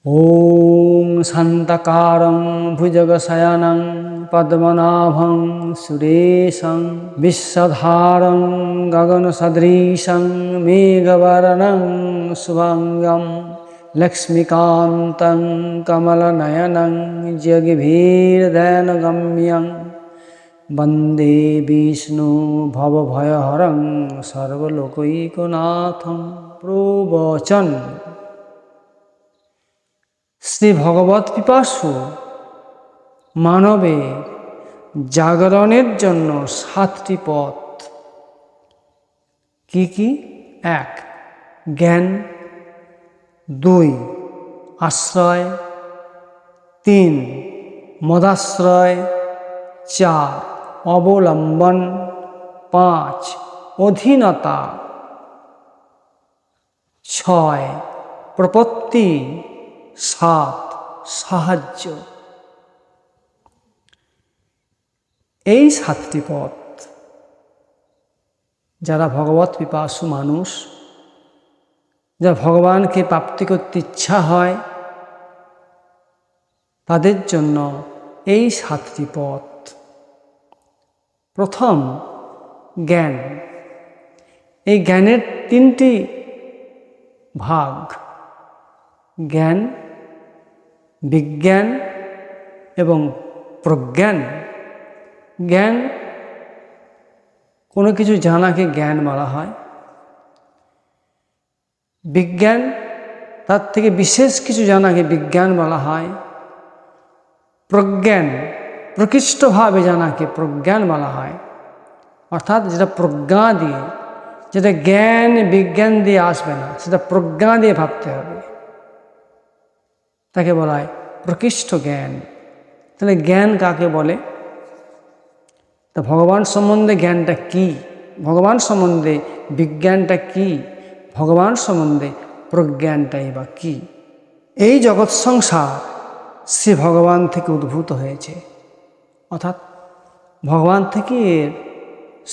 ॐ शान्ताकारं भुजगशयनं पद्मनाभं सुरेशं विश्वधारं गगनसदृशं मेघवर्णं शुभांगं लक्ष्मीकान्तं कमलनयनं जगभीरध्यानगम्यं वन्दे विष्णु भवभयहरं सर्वलोकैकनाथं। प्रवचन। শ্রী ভগবৎ পিপাসু মানবে জাগরণের জন্য 7টি পথ। কি কি? 1. জ্ঞান, 2. আশ্রয়, 3. মদাশ্রয়, 4. অবলম্বন, 5. অধীনতা, 6. প্রপত্তি, 7. সাহায্য। এই 7টি পথ যারা ভগবৎ পিপাসু মানুষ, যারা ভগবানকে প্রাপ্তি করতে ইচ্ছা হয়, তাদের জন্য এই 7টি পথ। প্রথম, জ্ঞান। এই জ্ঞানের 3টি ভাগ: জ্ঞান, বিজ্ঞান এবং প্রজ্ঞান। জ্ঞান, কোনো কিছু জানাকে জ্ঞান বলা হয়। বিজ্ঞান, তার থেকে বিশেষ কিছু জানাকে বিজ্ঞান বলা হয়। প্রজ্ঞান, প্রকৃষ্টভাবে জানাকে প্রজ্ঞান বলা হয়। অর্থাৎ যেটা প্রজ্ঞা দিয়ে, যেটা জ্ঞান বিজ্ঞান দিয়ে আসবে না, সেটা প্রজ্ঞা দিয়ে ভাবতে হবে, তাকে বলা হয় প্রকৃষ্ট জ্ঞান। তাহলে জ্ঞান কাকে বলে? তা ভগবান সম্বন্ধে জ্ঞানটা কি, ভগবান সম্বন্ধে বিজ্ঞানটা কি, ভগবান সম্বন্ধে প্রজ্ঞানটাই বা কি? এই জগৎ সংসার সে ভগবান থেকে উদ্ভূত হয়েছে, অর্থাৎ ভগবান থেকে এর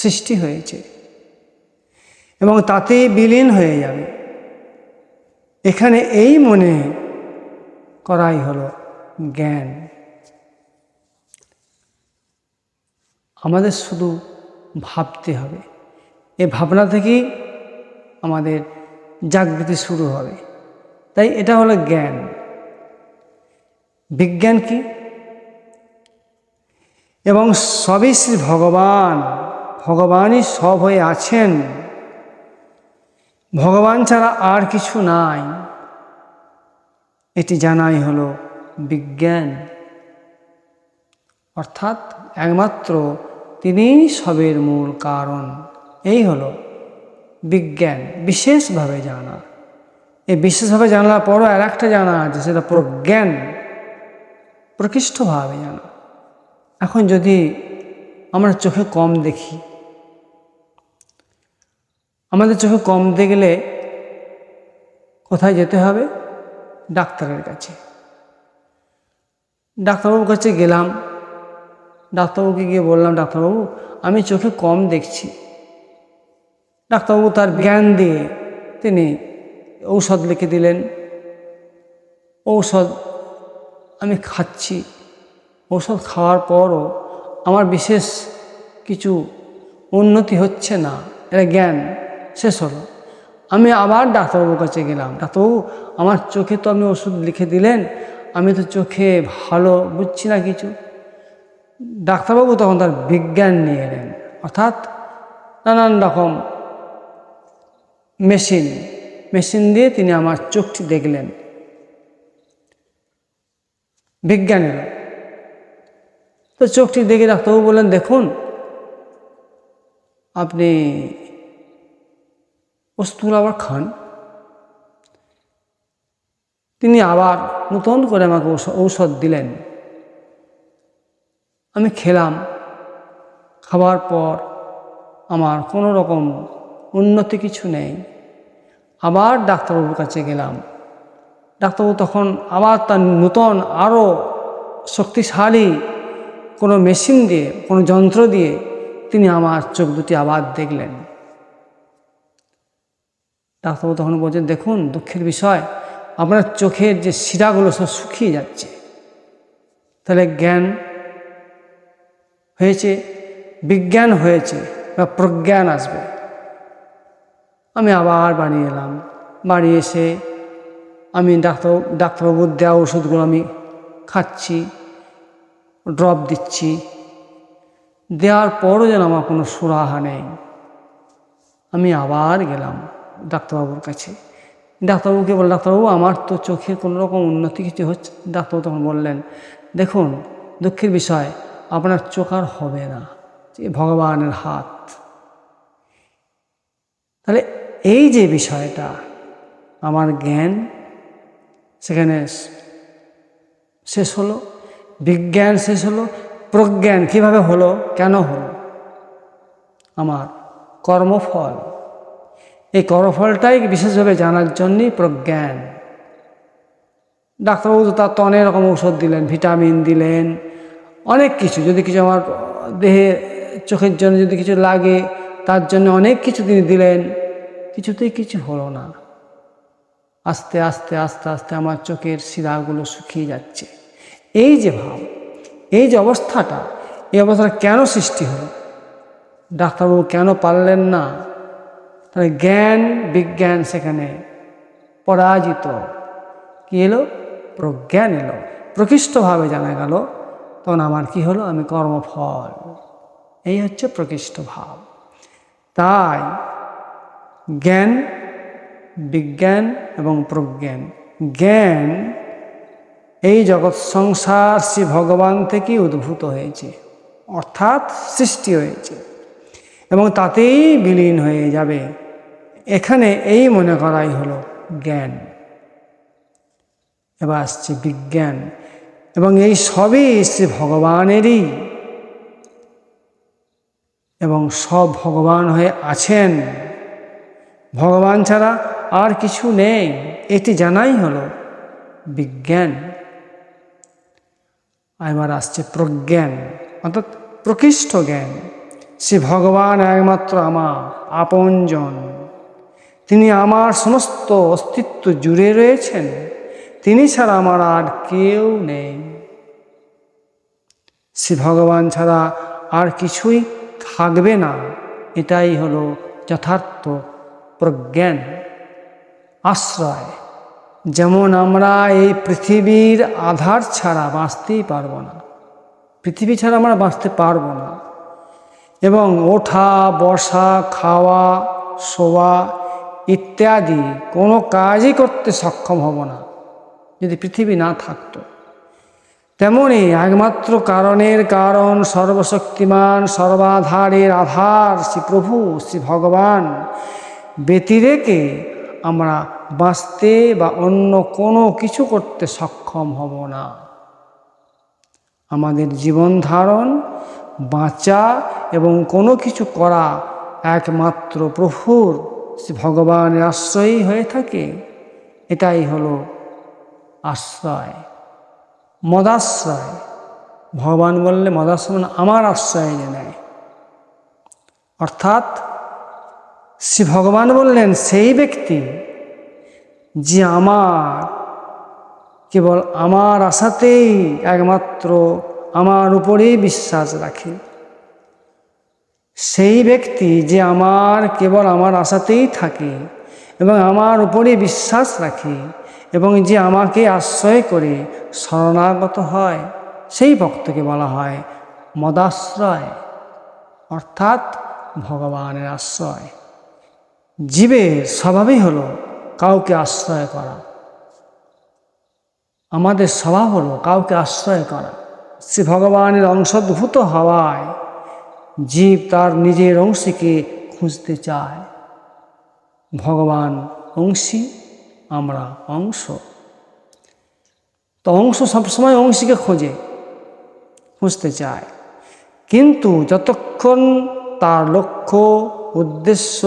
সৃষ্টি হয়েছে এবং তাতে বিলীন হয়ে যাবে। এখানে এই মনে করাই হলো জ্ঞান। আমাদের শুধু ভাবতে হবে, এই ভাবনা থেকেই আমাদের জাগৃতি শুরু হবে। তাই এটা হলো জ্ঞান। বিজ্ঞান কি? এবং সবই শ্রী ভগবান, ভগবানই সব হয়ে আছেন, ভগবান ছাড়া আর কিছু নাই, এটি জানাই হলো বিজ্ঞান। অর্থাৎ একমাত্র তিনিই সবের মূল কারণ। এই হলো বিজ্ঞান, বিশেষভাবে জানা। এই বিশেষভাবে জানার পরও আর একটা জানা আছে, সেটা প্রজ্ঞান, প্রকৃষ্টভাবে জানা। এখন যদি আমরা চোখে কম দেখি, আমাদের চোখে কম দেখলে কোথায় যেতে হবে? ডাক্তারের কাছে। ডাক্তারবাবুর কাছে গেলাম, ডাক্তারবাবুকে গিয়ে বললাম, ডাক্তারবাবু আমি চোখে কম দেখছি। ডাক্তারবাবু তার জ্ঞান দিয়ে তিনি ঔষধ লিখে দিলেন। ঔষধ আমি খাচ্ছি, ঔষধ খাওয়ার পরও আমার বিশেষ কিছু উন্নতি হচ্ছে না, এটা জ্ঞান শেষ হলো। আমি আবার ডাক্তারবাবুর কাছে গেলাম, ডাক্তারবাবু আমার চোখে তো আপনি ওষুধ লিখে দিলেন, আমি তো চোখে ভালো বুঝছি না কিছু। ডাক্তারবাবু তখন তার বিজ্ঞান নিয়ে এলেন, অর্থাৎ নানান রকম মেশিন দিয়ে তিনি আমার চোখটি দেখলেন। বিজ্ঞান এলো, তো চোখটি দেখে ডাক্তারবাবু বললেন, দেখুন আপনি ওষুধগুলো আবার খান। তিনি আবার নতুন করে আমাকে ঔষধ দিলেন। আমি খেলাম, খাবার পর আমার কোনো রকম উন্নতি কিছু নেই। আবার ডাক্তারবাবুর কাছে গেলাম, ডাক্তারবাবু তখন আবার তার নূতন আরও শক্তিশালী কোনো মেশিন দিয়ে, কোনো যন্ত্র দিয়ে তিনি আমার চোখ দুটি আবার দেখলেন। ডাক্তারবাবু তখন বলছেন, দেখুন দুঃখের বিষয়, আপনার চোখের যে শিরাগুলো সব শুকিয়ে যাচ্ছে, তাহলে জ্ঞান হয়েছে, বিজ্ঞান হয়েছে বা প্রজ্ঞান আসবে। আমি আবার বাড়ি এলাম, বাড়ি এসে আমি ডাক্তারবাবুর দেওয়া ওষুধগুলো আমি খাচ্ছি, ড্রপ দিচ্ছি, দেওয়ার পরও যেন আমার কোনো সুরাহা নেই। আমি আবার গেলাম ডাক্তারবাবুর কাছে। ডাক্তারবাবুকে বললাম, ডাক্তারবাবু আমার তো চোখে কোনো রকম উন্নতি কিছু হচ্ছে। ডাক্তারবাবু তখন বললেন, দেখুন দুঃখের বিষয়, আপনার চোখ আর হবে না, ভগবানের হাত। তাহলে এই যে বিষয়টা, আমার জ্ঞান সেখানে শেষ হলো, বিজ্ঞান শেষ হলো, প্রজ্ঞান কিভাবে হলো, কেন হলো? আমার কর্মফল, এই কর্মফলটাই বিশেষভাবে জানার জন্যই প্রজ্ঞান। ডাক্তারবাবু তো তার তো অনেক রকম ঔষধ দিলেন, ভিটামিন দিলেন, অনেক কিছু, যদি কিছু আমার দেহে চোখের জন্য যদি কিছু লাগে তার জন্য অনেক কিছু তিনি দিলেন, কিছুতেই কিছু হলো না। আস্তে আস্তে আস্তে আস্তে আমার চোখের শিরাগুলো শুকিয়ে যাচ্ছে। এই যে ভাব, এই যে অবস্থাটা, এই অবস্থাটা কেন সৃষ্টি হলো? ডাক্তারবাবু কেন পারলেন না? তাহলে জ্ঞান বিজ্ঞান সেখানে পরাজিত। কি এলো? প্রজ্ঞান এলো, প্রকৃষ্টভাবে জানা গেল। তখন আমার কি হলো? আমি কর্মফল। এই হচ্ছে প্রকৃষ্ট ভাব। তাই জ্ঞান বিজ্ঞান এবং প্রজ্ঞান, জ্ঞান এই জগৎ সংসার শ্রী ভগবান থেকেই উদ্ভূত হয়েছে, অর্থাৎ সৃষ্টি হয়েছে এবং তাতেই বিলীন হয়ে যাবে। এখানে এই মনে করাই হলো জ্ঞান। এবার আসছে বিজ্ঞান, এবং এই সবই শ্রী ভগবানেরই, এবং সব ভগবান হয়ে আছেন। ভগবান ছাড়া আর কিছু নেই, এটি জানাই হলো বিজ্ঞান। এবার আসছে প্রজ্ঞান, অর্থাৎ প্রকৃষ্ট জ্ঞান। সে ভগবান একমাত্র আমার আপনজন, তিনি আমার সমস্ত অস্তিত্ব জুড়ে রয়েছেন, তিনি ছাড়া আমার আর কেউ নেই। সে ভগবান ছাড়া আর কিছুই থাকবে না, এটাই হলো যথার্থ প্রজ্ঞান। আশ্রয়, যেমন আমরা এই পৃথিবীর আধার ছাড়া বাঁচতেই পারবো না, পৃথিবী ছাড়া আমরা বাঁচতে পারবো না, এবং ওঠা বসা খাওয়া শোয়া ইত্যাদি কোনো কাজই করতে সক্ষম হব না যদি পৃথিবী না থাকতো। তেমনি একমাত্র কারণের কারণ, সর্বশক্তিমান সর্বাধারের আধার শ্রী প্রভু শ্রী ভগবান ব্যতিরেকে আমরা বাঁচতে বা অন্য কোনো কিছু করতে সক্ষম হব না। আমাদের জীবন ধারণ, বাঁচা এবং কোনো কিছু করা একমাত্র প্রভুর শ্রী ভগবানের আশ্রয়ই হয়ে থাকে। এটাই হলো আশ্রয়, মদাশ্রয়। ভগবান বললে মদাশ্রয় মানে আমার আশ্রয় নেয়, অর্থাৎ শ্রী ভগবান বললেন সেই ব্যক্তি যে আমার কেবল আমার আশাতেই একমাত্র আমার উপরেই বিশ্বাস রাখে, সেই ব্যক্তি যে আমার কেবল আমার আশাতেই থাকে এবং আমার উপরেই বিশ্বাস রাখে এবং যে আমাকে আশ্রয় করে শরণাগত হয়, সেই ভক্তকে বলা হয় মদাশ্রয়, অর্থাৎ ভগবানের আশ্রয়। জীবের স্বভাবই হলো কাউকে আশ্রয় করা, আমাদের স্বভাব হলো কাউকে আশ্রয় করা। শ্রী ভগবানের অংশোদ্ভূত হওয়ায় জীব তার নিজের অংশীকে খুঁজতে চায়। ভগবান অংশী, আমরা অংশ, তো অংশ সবসময় অংশীকে খুঁজতে চায়, কিন্তু যতক্ষণ তার লক্ষ্য উদ্দেশ্য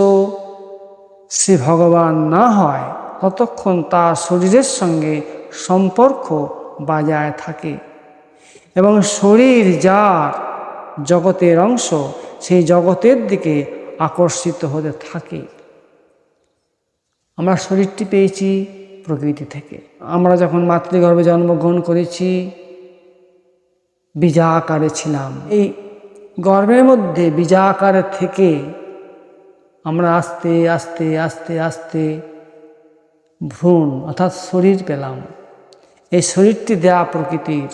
শ্রী ভগবান না হয় ততক্ষণ তার শরীরের সঙ্গে সম্পর্ক বজায় থাকে এবং শরীর যার জগতের অংশ সেই জগতের দিকে আকর্ষিত হতে থাকে। আমরা শরীরটি পেয়েছি প্রকৃতি থেকে। আমরা যখন মাতৃগর্ভে জন্মগ্রহণ করেছি বীজাকারে ছিলাম, এই গর্ভের মধ্যে বীজাকারে থেকে আমরা আস্তে আস্তে আস্তে আস্তে ভ্রূণ অর্থাৎ শরীর পেলাম। এই শরীরটি দেয়া প্রকৃতির,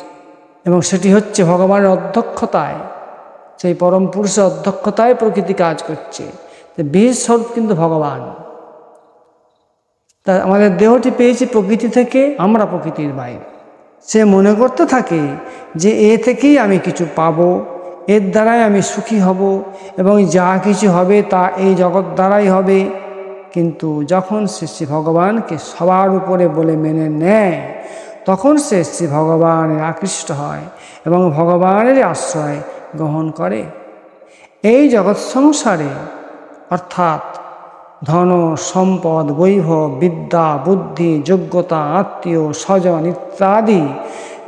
এবং সেটি হচ্ছে ভগবানের অধ্যক্ষতায়, সেই পরম পুরুষের অধ্যক্ষতায় প্রকৃতি কাজ করছে। বীজ স্বরূপ কিন্তু ভগবান। তা আমাদের দেহটি পেয়েছি প্রকৃতি থেকে, আমরা প্রকৃতির বাইরে। সে মনে করতে থাকে যে এ থেকেই আমি কিছু পাবো, এর দ্বারাই আমি সুখী হব, এবং যা কিছু হবে তা এই জগৎ দ্বারাই হবে। কিন্তু যখন সে শ্রী ভগবানকে সবার উপরে বলে মেনে নেয়, তখন সে শ্রী ভগবানের আকৃষ্ট হয় এবং ভগবানের আশ্রয় গ্রহণ করে। এই জগৎ সংসারে অর্থাৎ ধন সম্পদ বৈভব বিদ্যা বুদ্ধি যোগ্যতা আত্মীয় স্বজন ইত্যাদি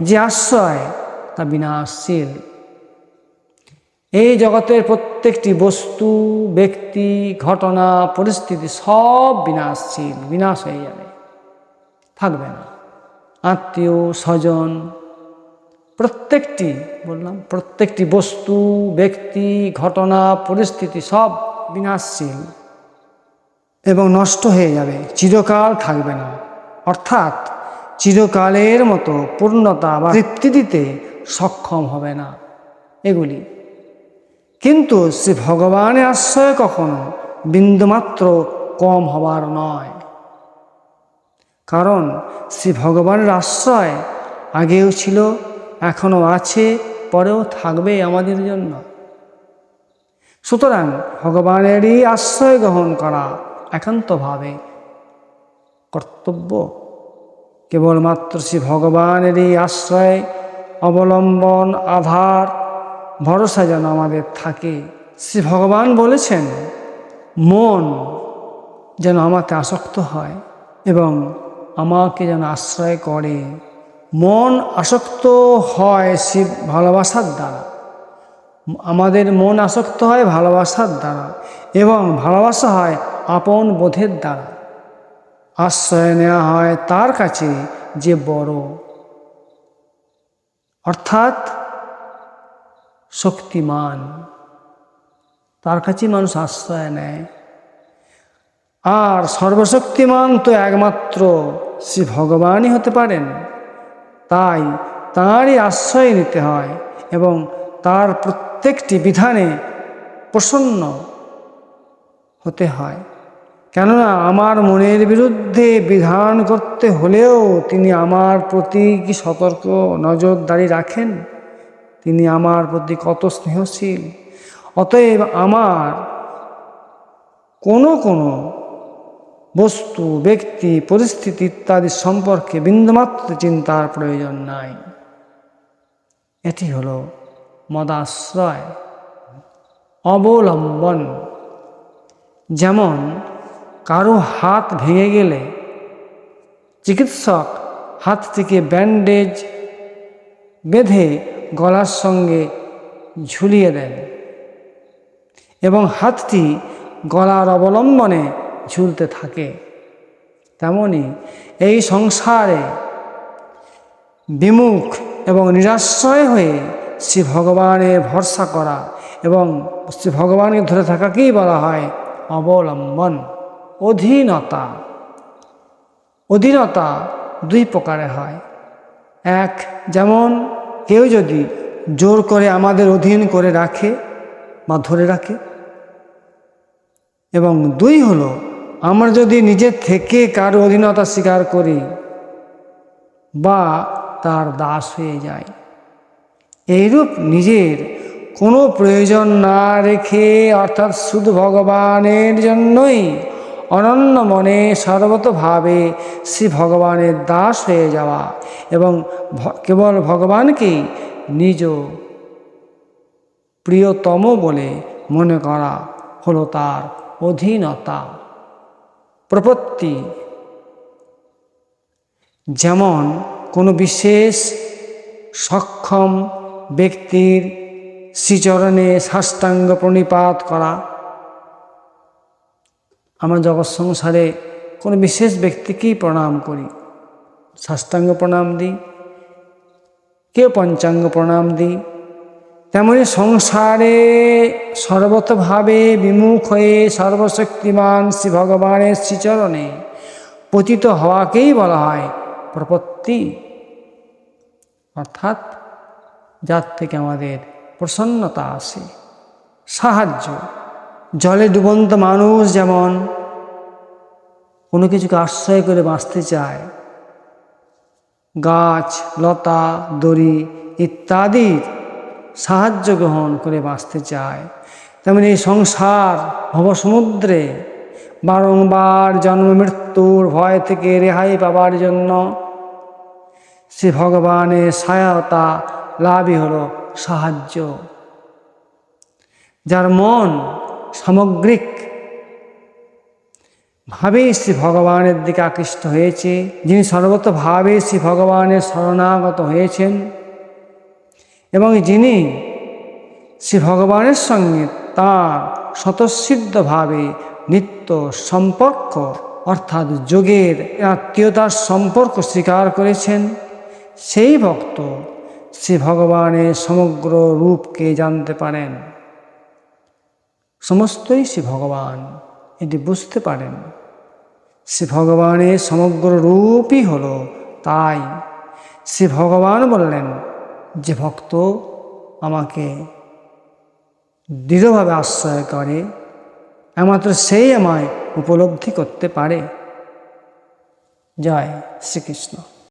যে আশ্রয় তা বিনাশশীল। এই জগতের প্রত্যেকটি বস্তু ব্যক্তি ঘটনা পরিস্থিতি সব বিনাশশীল, বিনাশ হয়ে যাবে, থাকবে না। আত্মীয় স্বজন প্রত্যেকটি বস্তু ব্যক্তি ঘটনা পরিস্থিতি সব বিনাশশীল এবং নষ্ট হয়ে যাবে, চিরকাল থাকবে না। অর্থাৎ চিরকালের মতো পূর্ণতা বা তৃপ্তি দিতে সক্ষম হবে না এগুলি। কিন্তু শ্রী ভগবানের আশ্রয় কখনো বিন্দুমাত্র কম হবার নয়, কারণ শ্রী ভগবানের আশ্রয় আগেও ছিল, এখনও আছে, পরেও থাকবে আমাদের জন্য। সুতরাং ভগবানেরই আশ্রয় গ্রহণ করা একান্তভাবে কর্তব্য। কেবলমাত্র শ্রী ভগবানেরই আশ্রয় অবলম্বন আধার ভরসা যেন আমাদের থাকে। শ্রী ভগবান বলেছেন মন যেন আমাকে আসক্ত হয় এবং আমাকে যেন আশ্রয় করে। মন আসক্ত হয় শিব ভালোবাসার দ্বারা, আমাদের মন আসক্ত হয় ভালোবাসার দ্বারা, এবং ভালোবাসা হয় আপন বোধের দ্বারা। আশ্রয় নেওয়া হয় তার কাছে যে বড়, অর্থাৎ শক্তিমান, তার কাছে মানুষ আশ্রয় নেয়। আর সর্বশক্তিমান তো একমাত্র শ্রী ভগবানই হতে পারেন। তাই তাঁরই আশ্রয় নিতে হয় এবং তার প্রত্যেকটি বিধানে প্রসন্ন হতে হয়। কেননা আমার মনের বিরুদ্ধে বিধান করতে হলেও তিনি আমার প্রতি কি সতর্ক নজরদারি রাখেন, তিনি আমার প্রতি কত স্নেহশীল। অতএব আমার কোনো বস্তু ব্যক্তি পরিস্থিতি ইত্যাদি সম্পর্কে বিন্দুমাত্র চিন্তার প্রয়োজন নাই। এটি হলো মদাশ্রয় অবলম্বন। যেমন কারো হাত ভেঙে গেলে চিকিৎসক হাত থেকে ব্যান্ডেজ বেঁধে গলার সঙ্গে ঝুলিয়ে দেন এবং হাতটি গলার অবলম্বনে ঝুলতে থাকে। তেমনি এই সংসারে বিমুখ এবং নিরাশ্রয় হয়ে শ্রী ভগবানের ভরসা করা এবং শ্রী ভগবানকে ধরে থাকাকেই বলা হয় অবলম্বন। অধীনতা, অধীনতা দুই প্রকারের হয়। এক, যেমন কেউ যদি জোর করে আমাদের অধীন করে রাখে বা ধরে রাখে, এবং দুই হলো আমরা যদি নিজের থেকে কারো অধীনতা স্বীকার করি বা তার দাস হয়ে যায়। এইরূপ নিজের কোনো প্রয়োজন না রেখে অর্থাৎ শুধু ভগবানের জন্যই অনন্য মনে সর্বতভাবে শ্রী ভগবানের দাস হয়ে যাওয়া এবং কেবল ভগবানকেই নিজ প্রিয়তম বলে মনে করা হলো তার অধীনতা প্রপত্তি। যেমন কোনো বিশেষ সক্ষম ব্যক্তির শ্রীচরণে সাষ্টাঙ্গ প্রণিপাত করা। আমরা জগৎ সংসারে কোনো বিশেষ ব্যক্তিকেই প্রণাম করি, সাষ্টাঙ্গ প্রণাম দিই, কেউ পঞ্চাঙ্গ প্রণাম দিই, তেমনি সংসারে সর্বতভাবে বিমুখ হয়ে সর্বশক্তিমান শ্রী ভগবানের শ্রীচরণে পতিত হওয়াকেই বলা হয় প্রপত্তি, অর্থাৎ যার থেকে আমাদের প্রসন্নতা আসে, সাহায্য। জলে ডুবন্ত মানুষ যেমন কোনো কিছুকে আশ্রয় করে বাঁচতে চায়, গাছ লতা দড়ি ইত্যাদির সাহায্য গ্রহণ করে বাঁচতে চায়, তেমনি এই সংসার ভবসমুদ্রে বারংবার জন্ম মৃত্যুর ভয় থেকে রেহাই পাবার জন্য শ্রী ভগবানের সহায়তা লাভই হল সাহায্য। যার মন সামগ্রিক ভাবেই শ্রী ভগবানের দিকে আকৃষ্ট হয়েছে, যিনি সর্বতভাবে শ্রী ভগবানের শরণাগত হয়েছেন এবং যিনি শ্রী ভগবানের সঙ্গে তাঁর স্বতঃসিদ্ধভাবে নিত্য সম্পর্ক অর্থাৎ যোগের আত্মীয়তার সম্পর্ক স্বীকার করেছেন, সেই ভক্ত শ্রী ভগবানের সমগ্র রূপকে জানতে পারেন। সমস্তই শ্রী ভগবান এটি বুঝতে পারেন। শ্রী ভগবানের সমগ্র রূপই হলো তাই। শ্রী ভগবান বললেন, যে ভক্ত আমাকে দৃঢ়ভাবে আশ্রয় করে একমাত্র সেই আমায় উপলব্ধি করতে পারে। জয় শ্রীকৃষ্ণ।